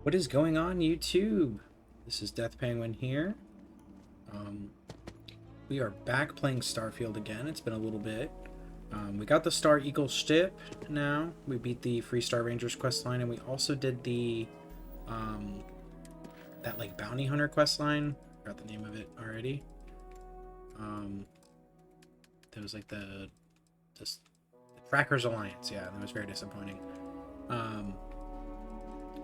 What is going on, YouTube? This is Death Penguin here. We are back playing Starfield again. It's been a little bit. We got the Star Eagle ship now. We beat the Free Star Rangers quest line, and we also did the that like bounty hunter quest line. Forgot the name of it already. There was like the Trackers Alliance. Yeah, that was very disappointing.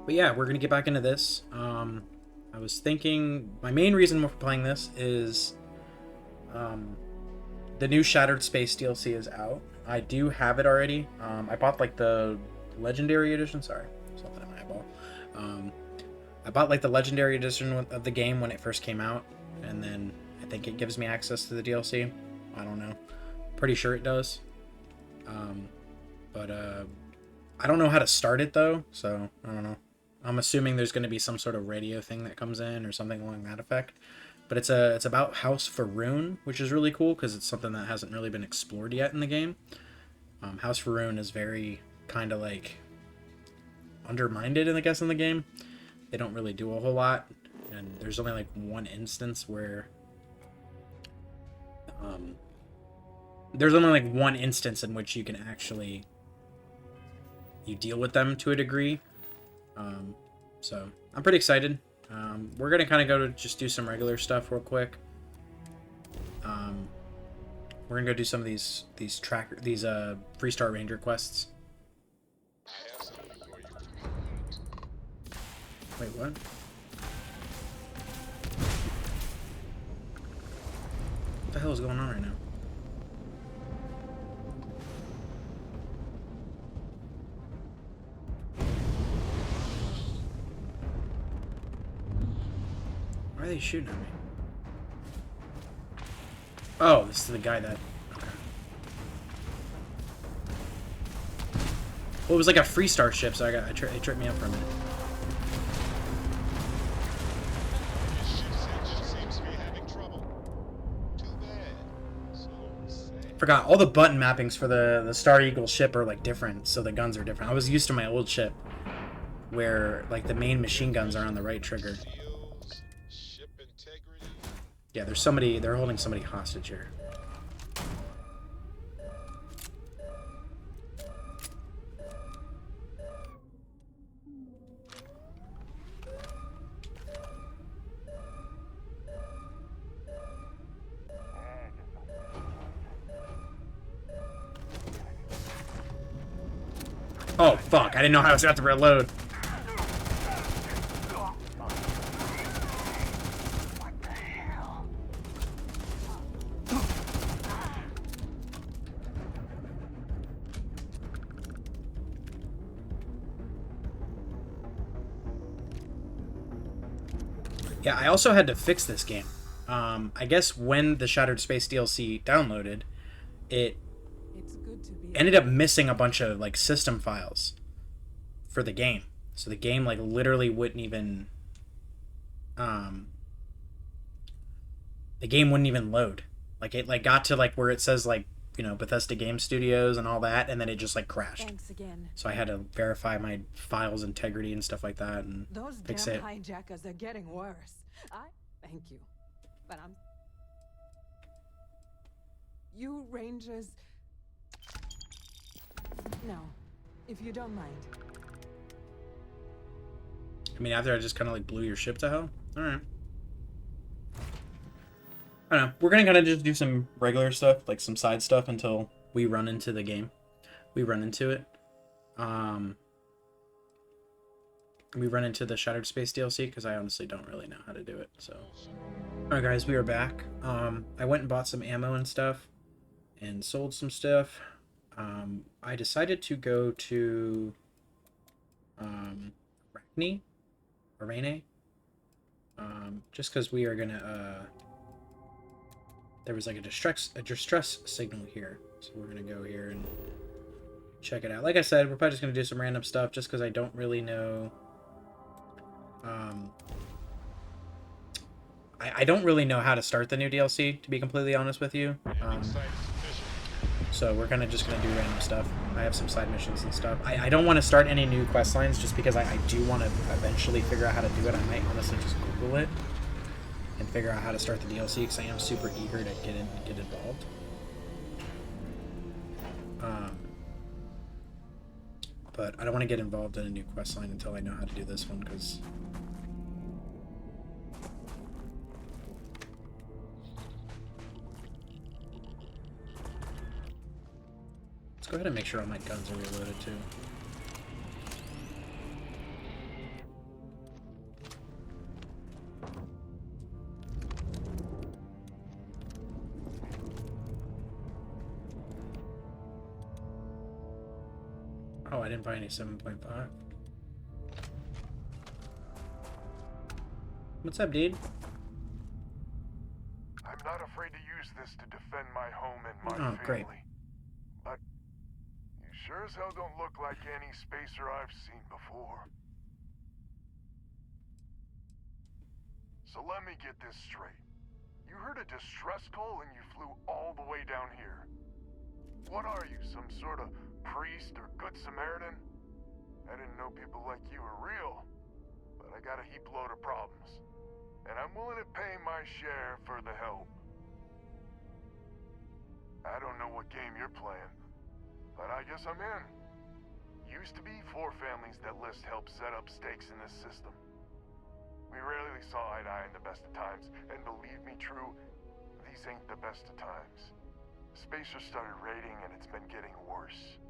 But yeah, we're gonna get back into this. I was thinking my main reason for playing this is the new Shattered Space DLC is out. I do have it already. I bought like the Legendary Edition. Sorry, something in my eyeball. I bought like the Legendary Edition of the game when it first came out, and then I think it gives me access to the DLC. I don't know. Pretty sure it does. But I don't know how to start it though, so I don't know. I'm assuming there's going to be some sort of radio thing that comes in or something along that effect. But it's about House Faroon, which is really cool because it's something that hasn't really been explored yet in the game. House Faroon is very kind of like undermined, I guess, in the game. They don't really do a whole lot, and there's only like one instance where there's only like one instance in which you can actually deal with them to a degree. So I'm pretty excited. We're gonna kind of go to just do some regular stuff real quick. We're gonna go do some of these Free Star Ranger quests. Wait, what? What the hell is going on right now? Why are they shooting at me? Oh, this is the guy that... Okay. Well, it was like a Free Star ship, so it tripped me up for a minute. Forgot, all the button mappings for the Star Eagle ship are like different, so the guns are different. I was used to my old ship, where like the main machine guns are on the right trigger. Yeah, they're holding somebody hostage here. Oh, fuck, I didn't know how I was about to reload. Yeah, I also had to fix this game. I guess when the Shattered Space DLC downloaded, it ended up missing a bunch of like system files for the game. So the game like literally wouldn't even the game wouldn't even load. Like it like got to like where it says like, you know, Bethesda Game Studios and all that, and then it just like crashed. Thanks again. So I had to verify my files integrity and stuff like that and Those fix damn it. hijackers are getting worse. I thank you, but you Rangers. No, if you don't mind. I mean, after I just kind of like blew your ship to hell? Alright. I don't know. We're gonna kind of just do some regular stuff, like some side stuff, until we run into the game. We run into it. We run into the Shattered Space DLC, because I honestly don't really know how to do it, so. Alright guys, we are back. I went and bought some ammo and stuff, and sold some stuff. I decided to go to, Arane, just because we are gonna, there was like a distress signal here, so we're gonna go here and check it out. Like I said, we're probably just gonna do some random stuff just because I don't really know. I don't really know how to start the new DLC, to be completely honest with you. So we're just gonna do random stuff. I have some side missions and stuff. I don't want to start any new quest lines just because I do want to eventually figure out how to do it. I might honestly just Google it and figure out how to start the DLC because I am super eager to get involved. But I don't want to get involved in a new quest line until I know how to do this one because. Let's go ahead and make sure all my guns are reloaded too. Oh, I didn't buy any 7.5. What's up, dude? I'm not afraid to use this to defend my home and my family. Great. But you sure as hell don't look like any spacer I've seen before. So let me get this straight. You heard a distress call and you flew all the way down here. What are you, some sort of priest or good Samaritan? I didn't know people like you were real, but I got a heap load of problems. And I'm willing to pay my share for the help. I don't know what game you're playing, but I guess I'm in. Used to be 4 families that list help set up stakes in this system. We rarely saw eye to eye in the best of times, and believe me true, these ain't the best of times. Spacers started raiding and it's been getting worse.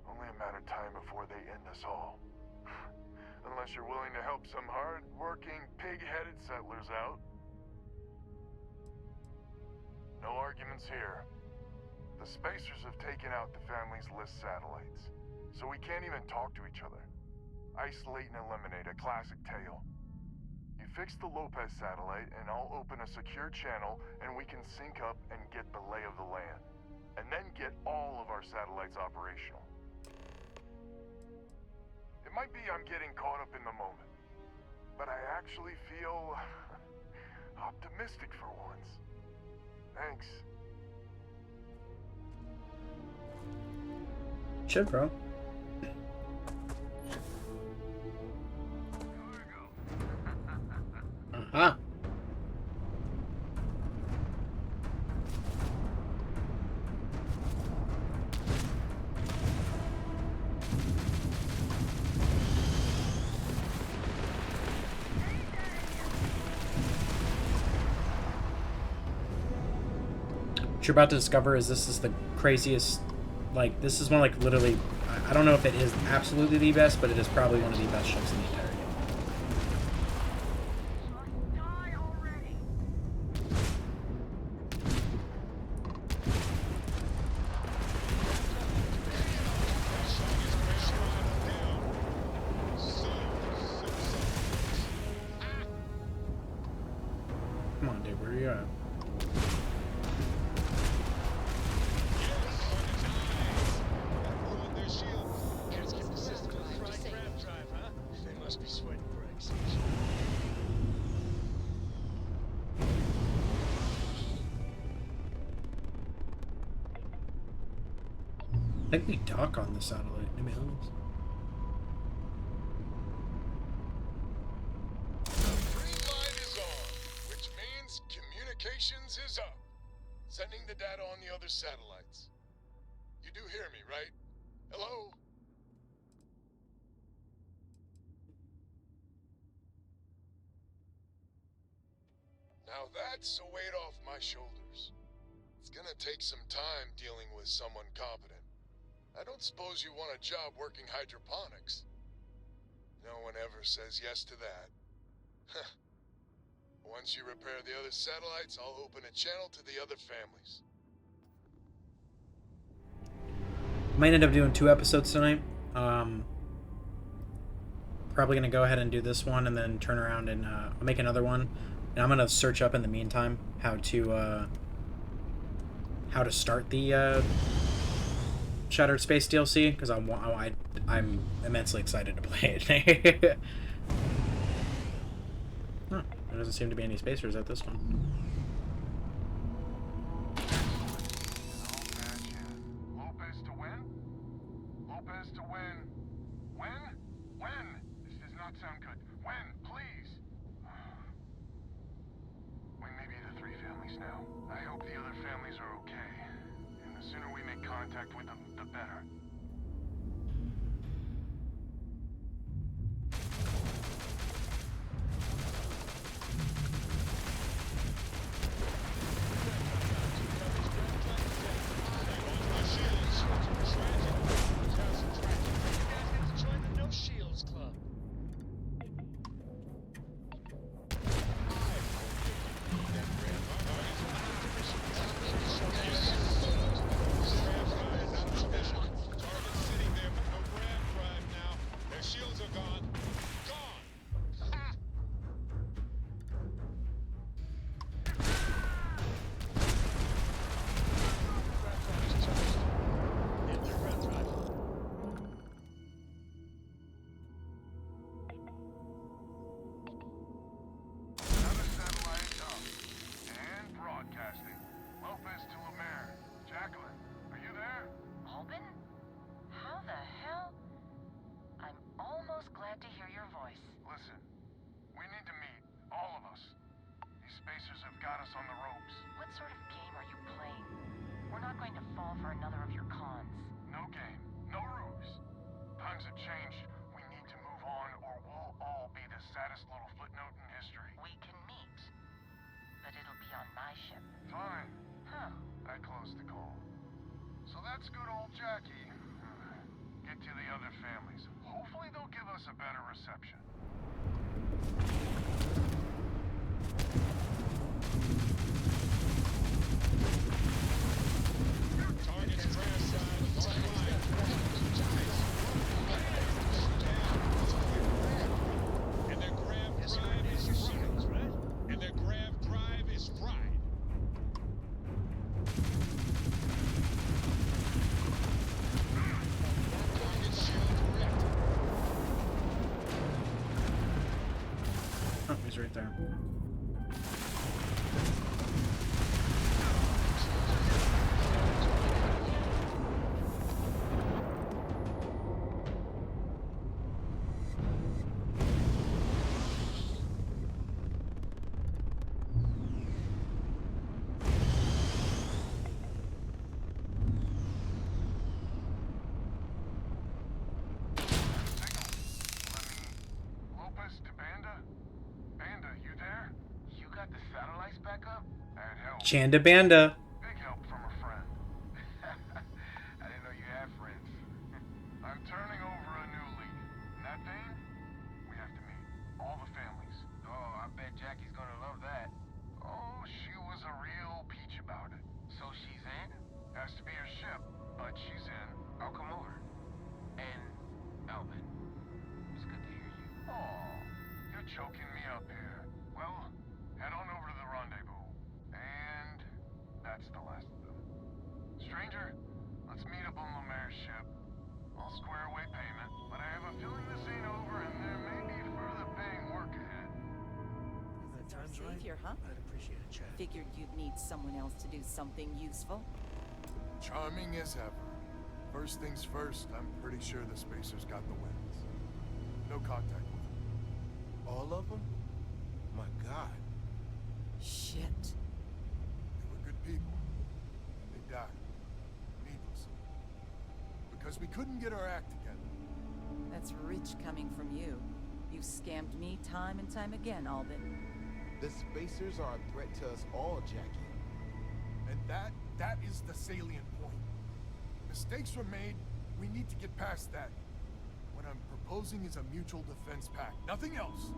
Only a matter of time before they end us all. Unless you're willing to help some hard-working, pig-headed settlers out. No arguments here. The Spacers have taken out the family's list satellites, so we can't even talk to each other. Isolate and eliminate, a classic tale. You fix the Lopez satellite and I'll open a secure channel and we can sync up and get the lay of the land. And then get all of our satellites operational. It might be I'm getting caught up in the moment, but I actually feel optimistic for once. Thanks. Shit, bro. Uh-huh. What you're about to discover is this is the craziest, like, this is one, like, literally, I don't know if it is absolutely the best, but it is probably one of the best ships in the entire game. Come on, dude, where are you at? I think we dock on the satellite. Maybe else. Green light is on, which means communications is up. Sending the data on the other satellites. You do hear me, right? Hello? Now that's a weight off my shoulders. It's gonna take some time dealing with someone competent. I don't suppose you want a job working hydroponics. No one ever says yes to that. Once you repair the other satellites, I'll open a channel to the other families. Might end up doing 2 episodes tonight. Probably gonna go ahead and do this one and then turn around and I'll make another one. And I'm gonna search up in the meantime how to start the Shattered Space DLC because I'm immensely excited to play it. Huh, there doesn't seem to be any spacers at this one. When? Please? We may be the 3 families now. I hope the other families are okay. And the sooner we make contact with them, the better. That's good old Jackie. Get to the other families. Hopefully they'll give us a better reception. Target's crash side. And their grav drive is shields, right? And their grav drive is fried. Oh, he's right there. Chanda Banda. Big help from a friend. I didn't know you had friends. I'm turning over a new leaf. In that vein, we have to meet all the families. Oh, I bet Jackie's gonna love that. Oh, she was a real peach about it. So she's in? Has to be her ship, but she's in. I'll come over. And Alvin, it's good to hear you. Oh, you're choking me up here. Well, head on over to the rendezvous. And that's the last of them. Stranger, let's meet up on Lemaire's ship. I'll square away payment, but I have a feeling this ain't over and there may be further paying work ahead. That time's right. Savior, huh? I'd appreciate a chat. Figured you'd need someone else to do something useful. Charming as ever. First things first, I'm pretty sure the Spacers got the wins. No contact with them. All of them? My God. Shit. They were good people. They died. Needlessly. Because we couldn't get our act together. That's rich coming from you. You scammed me time and time again, Albin. The Spacers are a threat to us all, Jackie. And that is the salient point. Mistakes were made. We need to get past that. What I'm proposing is a mutual defense pact. Nothing else.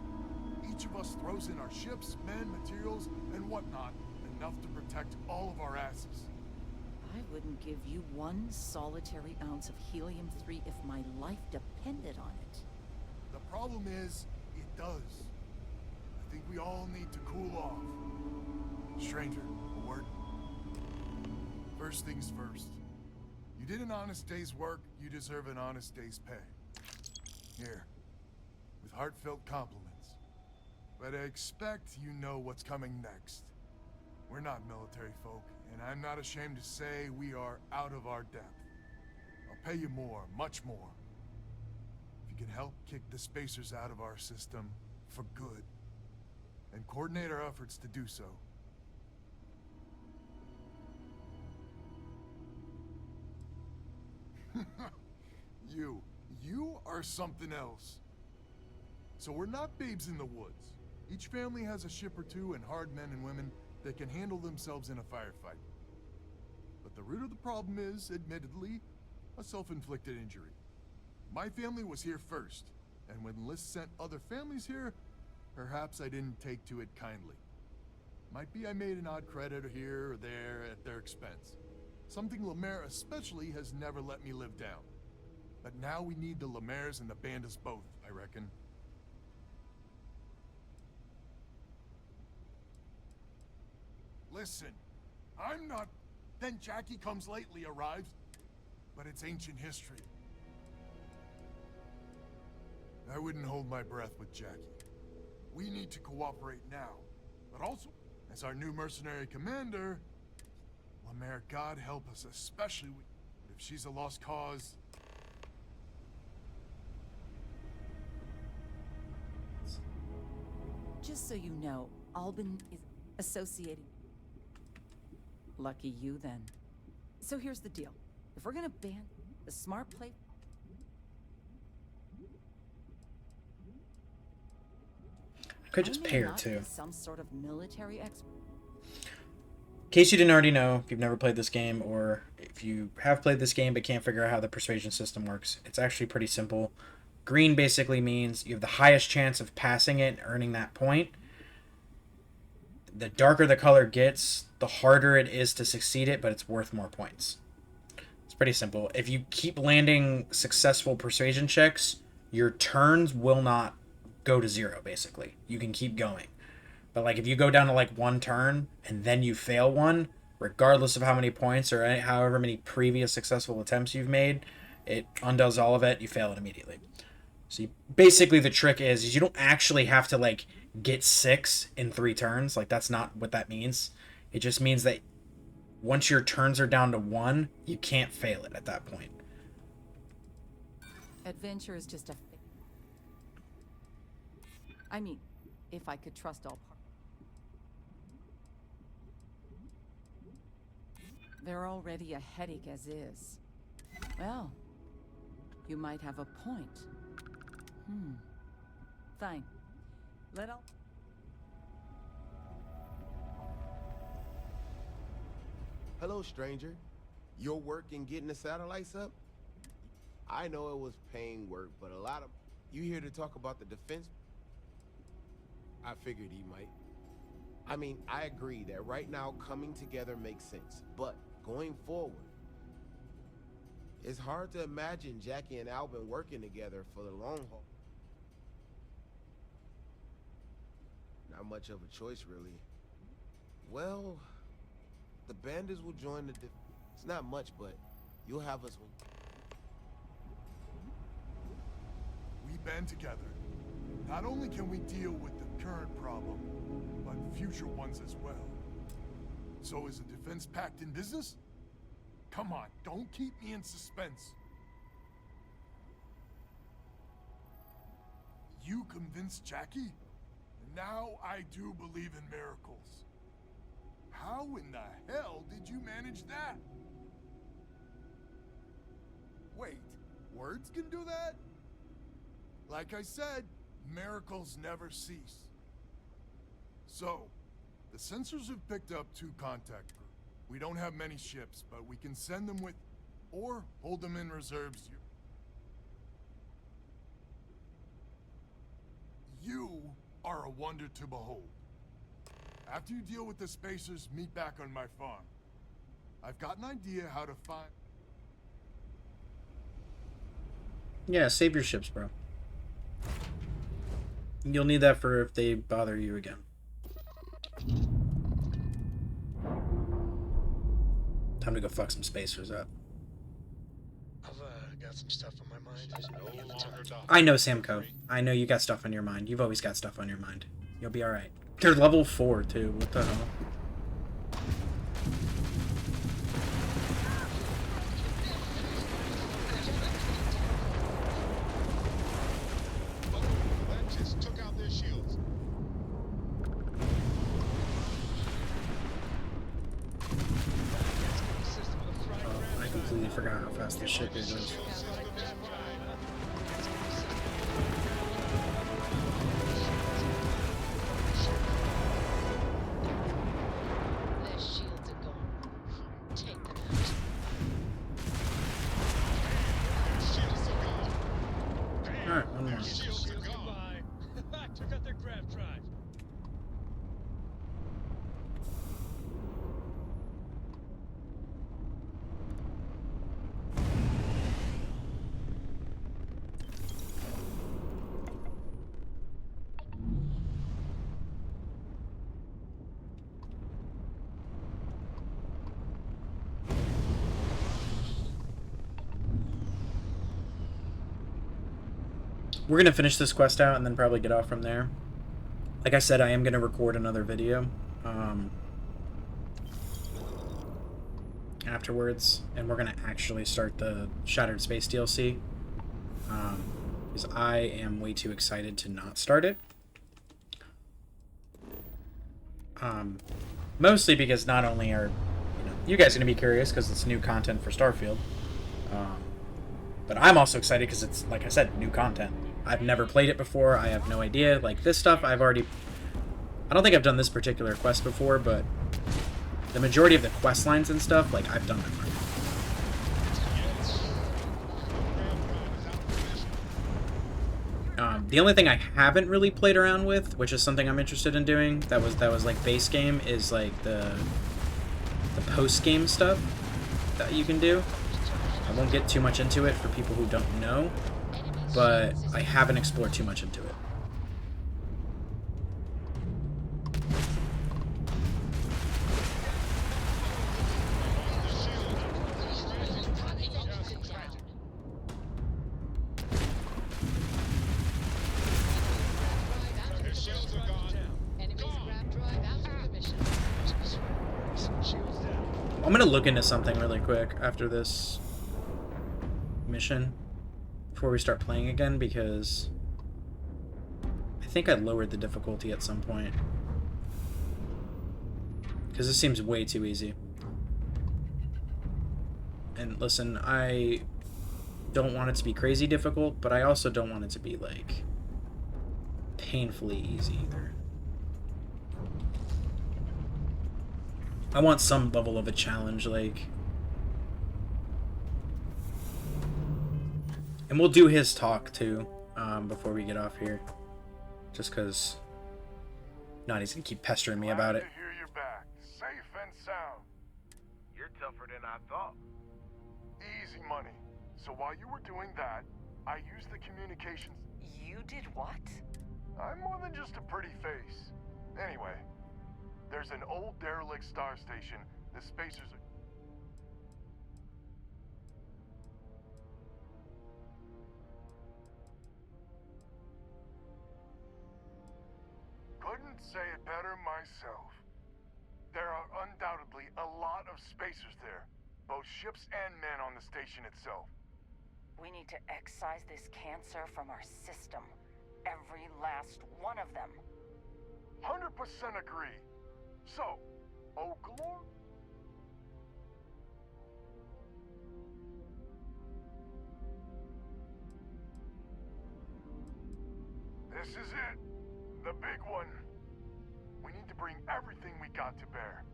Each of us throws in our ships, men, materials, and whatnot. Enough to protect all of our asses. I wouldn't give you one solitary ounce of helium-3 if my life depended on it. The problem is, it does. I think we all need to cool off. Stranger, a word? First things first. You did an honest day's work, you deserve an honest day's pay. Here, with heartfelt compliments. But I expect you know what's coming next. We're not military folk, and I'm not ashamed to say we are out of our depth. I'll pay you more, much more. If you can help kick the Spacers out of our system, for good, and coordinate our efforts to do so. You are something else. So we're not babes in the woods. Each family has a ship or two and hard men and women that can handle themselves in a firefight. But the root of the problem is, admittedly, a self-inflicted injury. My family was here first, and when Liz sent other families here, perhaps I didn't take to it kindly. Might be I made an odd credit here or there at their expense. Something Lemaire especially has never let me live down. But now we need the Lemaires and the Bandits both, I reckon. Listen, I'm not... Then Jackie Comes Lately arrives, but it's ancient history. I wouldn't hold my breath with Jackie. We need to cooperate now, but also, as our new mercenary commander, Lemaire, God help us, especially if she's a lost cause. Just so you know, Albin is associated. Lucky you, then. So here's the deal. If we're gonna ban the smart play... I could just pay her not too. be some sort of military expert. In case you didn't already know, if you've never played this game, or if you have played this game but can't figure out how the persuasion system works, it's actually pretty simple. Green basically means you have the highest chance of passing it and earning that point. The darker the color gets, the harder it is to succeed it, but it's worth more points. It's pretty simple. If you keep landing successful persuasion checks, your turns will not go to zero, basically. You can keep going. But like if you go down to like one turn and then you fail one, regardless of how many points or however many previous successful attempts you've made, it undoes all of it. You fail it immediately. So basically the trick is you don't actually have to like get 6 in 3 turns. Like that's not what that means. It just means that once your turns are down to 1, you can't fail it at that point. Adventure is just a... I mean, if I could trust all parties. They're already a headache as is. Well, you might have a point. Fine. Let all... Hello, stranger. Your work in getting the satellites up? I know it was paying work, but a lot of... You here to talk about the defense? I figured he might. I mean, I agree that right now coming together makes sense, but going forward, it's hard to imagine Jackie and Albin working together for the long haul. Not much of a choice, really. Well, the Bandits will join the... It's not much, but you'll have us... We band together. Not only can we deal with the current problem, but future ones as well. So is the defense pact in business? Come on, don't keep me in suspense. You convinced Jackie? And now I do believe in miracles. How in the hell did you manage that? Wait, words can do that? Like I said, miracles never cease. So, the sensors have picked up 2 contact groups. We don't have many ships, but we can send them with, or hold them in reserves. You are a wonder to behold. After you deal with the spacers, meet back on my farm. I've got an idea how to find... Yeah, save your ships, bro. You'll need that for if they bother you again. Time to go fuck some spacers up. I've got some stuff on my mind. No longer I know, Samco. I know you got stuff on your mind. You've always got stuff on your mind. You'll be alright. They're level 4, too. What the hell? That just took out their shields. forgot how fast this shit goes. Their shields are gone. Take them out. Alright, one more. Shields are gone. Took out their grav drive. We're gonna finish this quest out and then probably get off from there. Like I said, I am gonna record another video afterwards, and we're gonna actually start the Shattered Space DLC because I am way too excited to not start it. Mostly because not only are you guys gonna be curious because it's new content for Starfield, but I'm also excited because it's, like I said, new content. I've never played it before. I have no idea. Like, this stuff I've already... I don't think I've done this particular quest before, but the majority of the quest lines and stuff, like, I've done them already. The only thing I haven't really played around with, which is something I'm interested in doing, that was like base game, is like the post-game stuff that you can do. I won't get too much into it for people who don't know, but I haven't explored too much into it. I'm gonna look into something really quick after this mission before we start playing again, because I think I lowered the difficulty at some point because this seems way too easy. And listen, I don't want it to be crazy difficult, but I also don't want it to be like painfully easy either. I want some level of a challenge, like... And we'll do his talk, too, before we get off here. Just because... Naughty's gonna keep pestering me about it. Glad to hear you're back, safe and sound. You're tougher than I thought. Easy money. So while you were doing that, I used the communications... You did what? I'm more than just a pretty face. Anyway, there's an old derelict star station. The spacers are... Couldn't say it better myself. There are undoubtedly a lot of spacers there, both ships and men on the station itself. We need to excise this cancer from our system. Every last one of them. 100% agree. So, Oaklore? This is it. The big one. We need to bring everything we got to bear.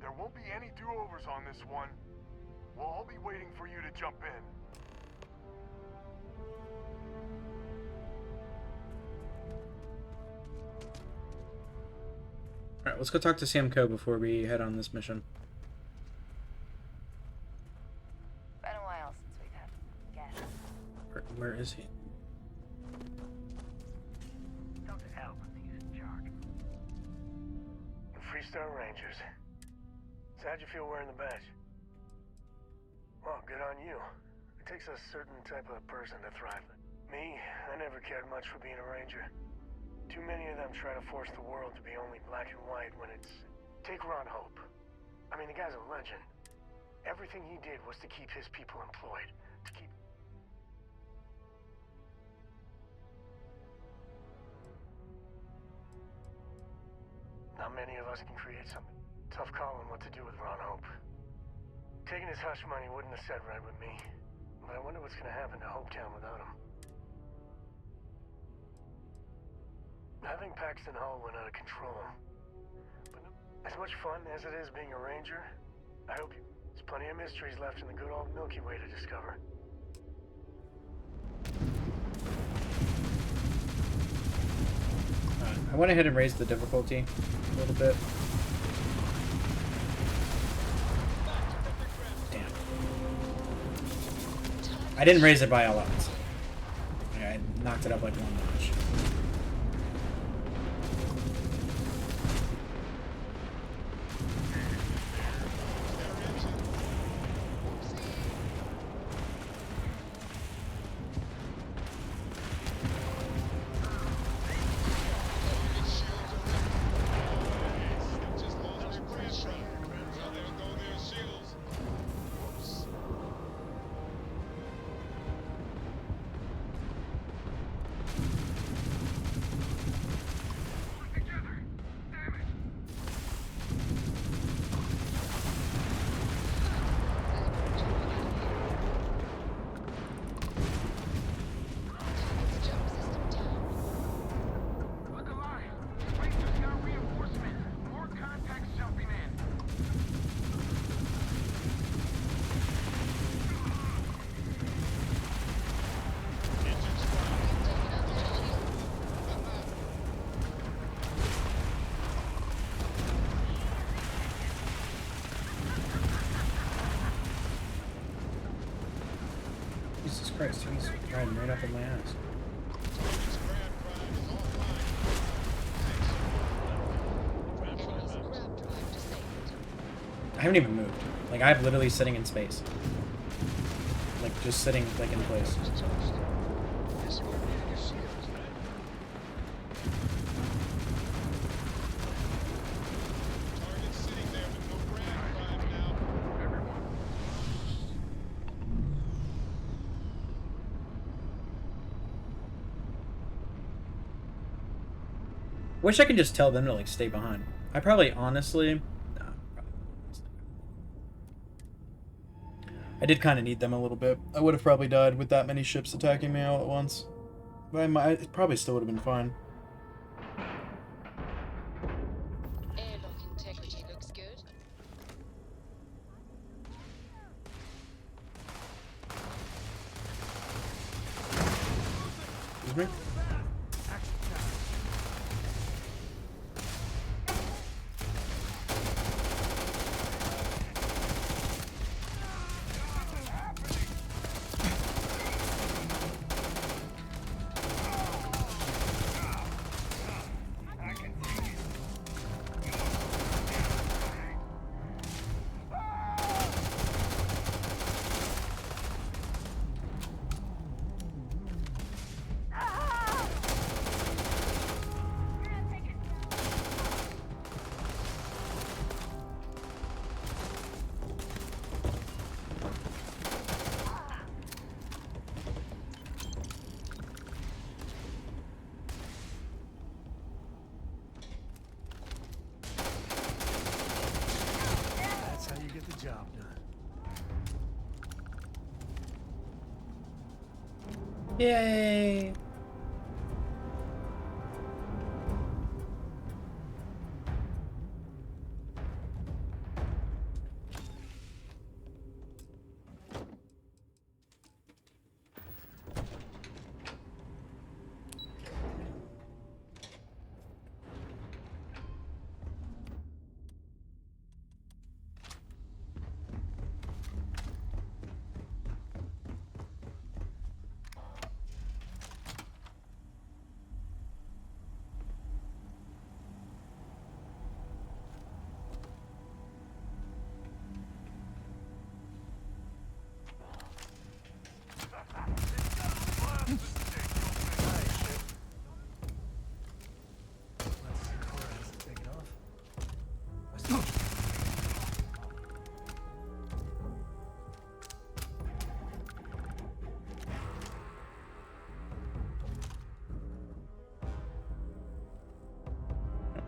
There won't be any do-overs on this one. We'll all be waiting for you to jump in. Alright, let's go talk to Sam Coe before we head on this mission. Been a while since we've had guests. Where is he? Talk to Alvin, he's in charge. The Freestar Rangers. So how'd you feel wearing the badge? Well, good on you. It takes a certain type of person to thrive. Me, I never cared much for being a ranger. Too many of them try to force the world to be only black and white when it's... Take Ron Hope. I mean, the guy's a legend. Everything he did was to keep his people employed. To keep... Not many of us can create something. Tough calling what to do with Ron Hope. Taking his hush money wouldn't have sat right with me. But I wonder what's gonna happen to Hopetown without him. I think Paxton Hall went out of control. But as much fun as it is being a ranger, I hope there's plenty of mysteries left in the good old Milky Way to discover. I went ahead and raised the difficulty a little bit. Damn. I didn't raise it by a lot. I knocked it up like one notch. Jesus Christ, he's riding right up in my ass. I haven't even moved. Like, I'm literally sitting in space. Like, just sitting, like, in place. Wish I could just tell them to, like, stay behind. I probably, honestly... No, I did kind of need them a little bit. I would have probably died with that many ships attacking me all at once. But it probably still would have been fine. Airlock integrity looks good. Excuse me? Job done. Yay!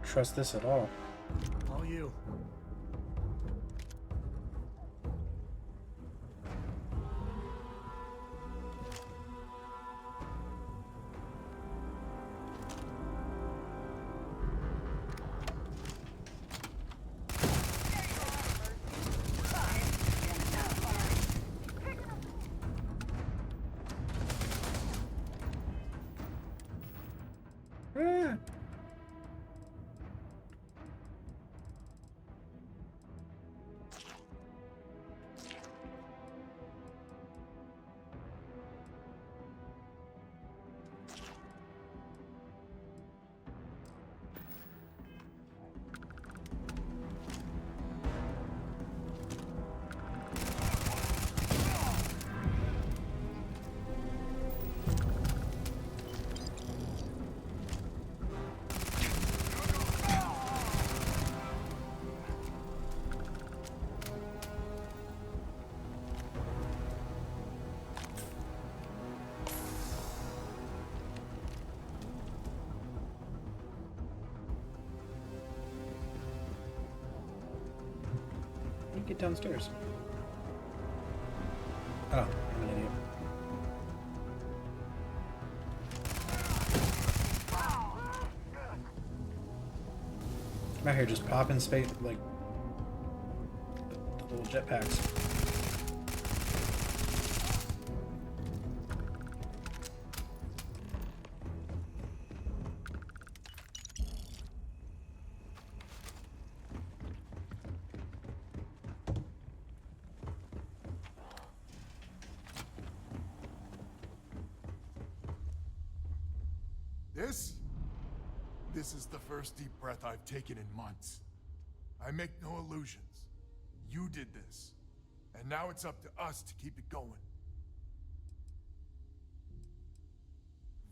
Trust this at all. All you. get downstairs? Oh, I'm an idiot. I'm out here just popping space, like, the little jetpacks. This is the first deep breath I've taken in months. I make no illusions. You did this. And now it's up to us to keep it going.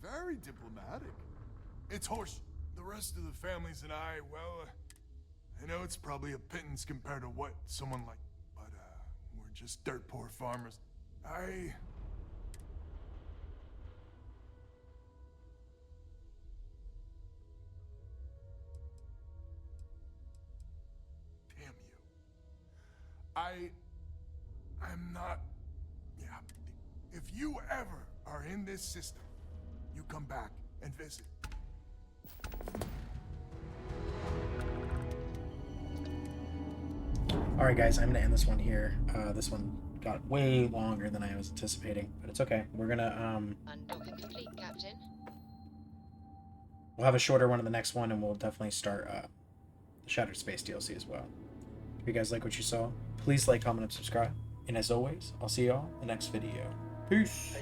Very diplomatic. It's horse. The rest of the families and I, well, I know it's probably a pittance compared to what someone like, but, we're just dirt poor farmers. Damn you. I'm not... Yeah, if you ever are in this system, you come back and visit. Alright guys, I'm gonna end this one here. This one got way longer than I was anticipating, but it's okay. We're gonna, Undocking complete, Captain. we'll have a shorter one in the next one, and we'll definitely start, the Shattered Space DLC as well. If you guys like what you saw, please like, comment, and subscribe. And as always, I'll see y'all in the next video. Peace!